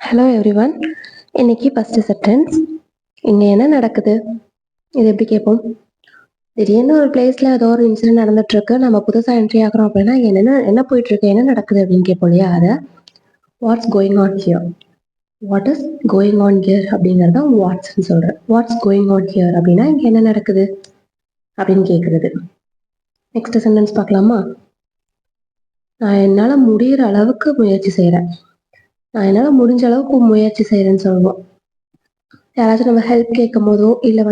Hello everyone. இன்னைக்கு first sentence. இங்கே என்ன நடக்குது? இது எப்படி கேட்போம்? திடீர்னு ஒரு பிளேஸ்ல ஏதோ ஒரு இன்சிடென்ட் நடந்துட்டு இருக்கு, நம்ம புதுசாக என்ட்ரி ஆகிறோம் அப்படின்னா என்ன போயிட்டு இருக்கு, என்ன நடக்குது அப்படின்னு கேட்போம் இல்லையா? அதை what's going on here, what is going on here அப்படிங்கிறத வாட்ஸ்ன்னு சொல்கிறேன். வாட்ஸ் கோயிங் ஆன் ஹியர் அப்படின்னா இங்கே என்ன நடக்குது அப்படின்னு கேட்குறது. நெக்ஸ்ட் சென்டென்ஸ் பார்க்கலாமா? நான் என்னால் முடிகிற அளவுக்கு முயற்சி செய்கிறேன். நான் என்னால் முடிஞ்ச அளவுக்கு முயற்சி செய்கிறேன்னு சொல்லுவோம். யாராச்சும் நம்ம ஹெல்ப் கேட்கும் போதோ இல்லை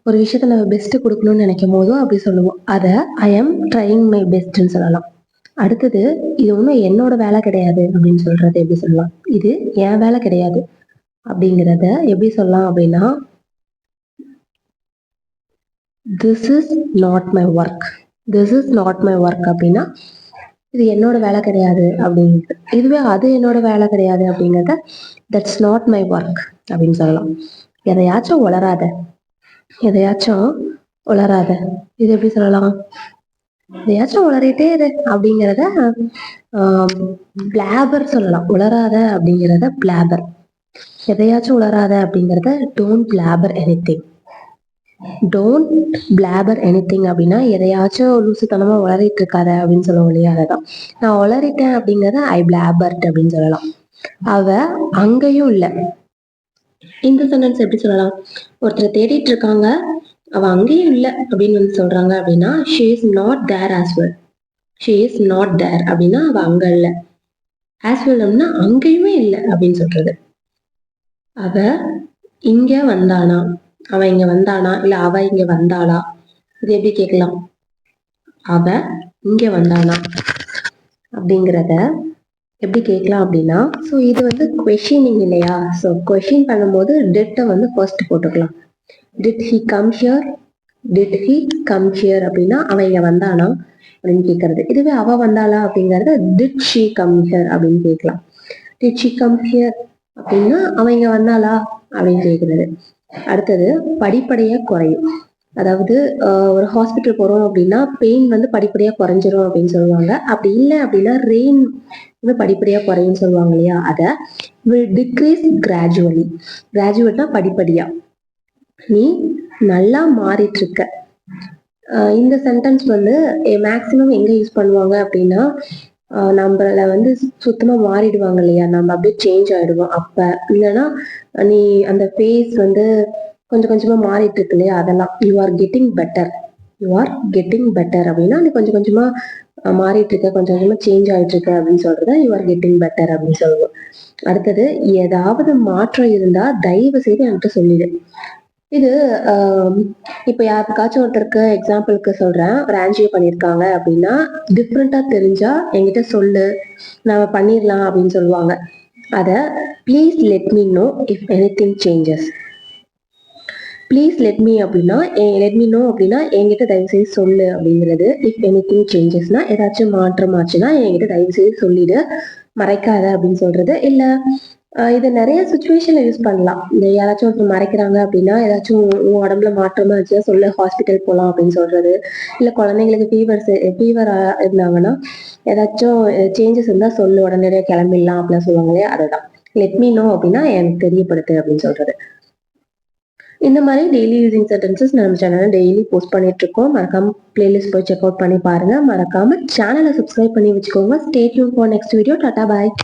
ஒரு விஷயத்த நம்ம பெஸ்ட்டு கொடுக்கணும்னு நினைக்கும் போதோ அப்படி சொல்லுவோம். அதை ஐ எம் ட்ரைங் மை பெஸ்ட்ன்னு சொல்லலாம். அடுத்தது, இது ஒன்றும் என்னோட வேலை கிடையாது அப்படின்னு சொல்றது எப்படி சொல்லலாம்? இது என் வேலை கிடையாது அப்படிங்கிறத எப்படி சொல்லலாம் அப்படின்னா, this is not my work. This is not my work அப்படின்னா இது என்னோட வேலை கிடையாது அப்படிங்கிறது. இதுவே அது என்னோட வேலை கிடையாது அப்படிங்கிறத தட்ஸ் நாட் மை ஒர்க் அப்படின்னு சொல்லலாம். எதையாச்சும் உளராத, எதையாச்சும் உளராத, இது எப்படி சொல்லலாம்? எதையாச்சும் உளறிட்டே இரு அப்படிங்கிறத பிளாபர் சொல்லலாம். உளராத அப்படிங்கிறத பிளாபர். எதையாச்சும் உளராத அப்படிங்கிறத don't blabber anything. Don't blabber anything அப்படின்னா எதையாச்சும் லூசுத்தனமா உளறிட்டு இருக்காத அப்படின்னு சொல்லுவோம் இல்லையா? அதான் நான் உளறிட்டேன் அப்படிங்கிறத ஐ பிளாபர்ட் அப்படின்னு சொல்லலாம். அவ அங்கேயும் இல்லை. இந்த சென்டென்ஸ் எப்படி சொல்லலாம்? ஒருத்தர் தேடிட்டு இருக்காங்க, அவ அங்கேயும் இல்லை அப்படின்னு சொல்றாங்க அப்படின்னா she is not there as well. She is not there அப்படின்னா அவ அங்க இல்லை. ஆஸ் வெல் அப்படின்னா அங்கேயுமே இல்லை அப்படின்னு சொல்றது. அவ இங்க வந்தானா, அவன் இங்க வந்தானா, இல்ல அவ இங்க வந்தாளா, இது எப்படி கேட்கலாம்? அவ இங்க வந்தானா அப்படிங்கிறத எப்படி கேட்கலாம் அப்படின்னா, ஸோ இது கொஷினிங் இல்லையா? ஸோ கொஷின் பண்ணும்போது டிட்டை ஃபர்ஸ்ட் போட்டுக்கலாம். Did he come here, did he come here அப்படின்னா அவன் இங்க வந்தானா அப்படின்னு கேட்கறது. இதுவே அவ வந்தாளா அப்படிங்கறத டிட் ஷி கம் ஹியர் அப்படின்னு கேட்கலாம். டிட் ஷி கம் ஹியர் அப்படின்னா அவன் இங்க வந்தாளா அப்படின்னு கேட்கறது. அடுத்தது, படிப்படியா குறையும். அதாவது ஒரு ஹாஸ்பிட்டல் போறோம் அப்படின்னா பெயின் படிப்படியா குறைஞ்சிரும் அப்படின்னு சொல்லுவாங்க. அப்படி இல்லை அப்படின்னா ரெயின் படிப்படியா குறையும் சொல்லுவாங்க இல்லையா? அதை will decrease gradually. கிராஜுவல்னா படிப்படியா. நீ நல்லா மாறிட்டு இருக்க. இந்த சென்டென்ஸ் மேக்சிமம் எங்க யூஸ் பண்ணுவாங்க அப்படின்னா, நம்மள சுத்தமா மாறிடுவாங்க இல்லையா? நம்ம அப்படியே சேஞ்ச் ஆயிடுவோம். அப்ப இல்லைன்னா நீ அந்த ஃபேஸ் கொஞ்சம் கொஞ்சமா மாறிட்டு இருக்கு இல்லையா? அதெல்லாம் you are getting better. You are getting better அப்படின்னா நீ கொஞ்சம் கொஞ்சமா மாறிட்டு இருக்க, கொஞ்சம் கொஞ்சமா சேஞ்ச் ஆயிட்டு இருக்க அப்படின்னு சொல்றத யூ ஆர் கெட்டிங் பெட்டர் அப்படின்னு சொல்லுவோம். அடுத்தது, ஏதாவது மாற்றம் இருந்தா தயவு செய்து என்கிட்ட சொல்லிடு. இது இப்போ யாருக்காச்சும் ஒருத்தருக்கு எக்ஸாம்பிளுக்கு சொல்றேன், ஒரு ஆன்ஜியோ பண்ணியிருக்காங்க அப்படின்னா டிஃப்ரெண்டா தெரிஞ்சா என்கிட்ட சொல்லு, நாம பண்ணிடலாம் அப்படின்னு சொல்லுவாங்க. அதை please let me know if anything changes. Please let me அப்படின்னா லெட் மீ நோ அப்படின்னா என்கிட்ட தயவு செய்து சொல்லு அப்படிங்கிறது. இஃப் எனிதிங் சேஞ்சஸ்னா ஏதாச்சும் மாற்றம் ஆச்சுன்னா என்கிட்ட தயவு செய்து சொல்லிடு, மறைக்காத அப்படின்னு சொல்றது. இல்லை இதை நிறைய சுச்சுவேஷன்ல யூஸ் பண்ணலாம். இந்த யாராச்சும் ஒருத்தர் மறைக்கிறாங்க அப்படின்னா ஏதாச்சும் உன் உடம்புல மாற்றமா இருந்துச்சுன்னா சொல்லு, ஹாஸ்பிட்டல் போகலாம் அப்படின்னு சொல்றது. இல்லை குழந்தைங்களுக்கு ஃபீவர் இருந்தாங்கன்னா ஏதாச்சும் சேஞ்சஸ் இருந்தா சொல்லு, உடனடியாக கிளம்பிடலாம் அப்படிலாம் சொல்லுவாங்க இல்லையா? அதுதான் லெட் மீ நோ அப்படின்னா எனக்கு தெரியப்படுத்து அப்படின்னு சொல்றது. இந்த மாதிரி டெய்லி யூசிங் சென்டென்சஸ் நம்ம சேனல்ல டெய்லி போஸ்ட் பண்ணிட்டு இருக்கோம். மறக்காம பிளேலிஸ்ட் போய் செக் அவுட் பண்ணி பாருங்க. மறக்காம சேனலை சப்ஸ்கிரைப் பண்ணி வச்சுக்கோங்க. Stay tune for next video. Tata bye.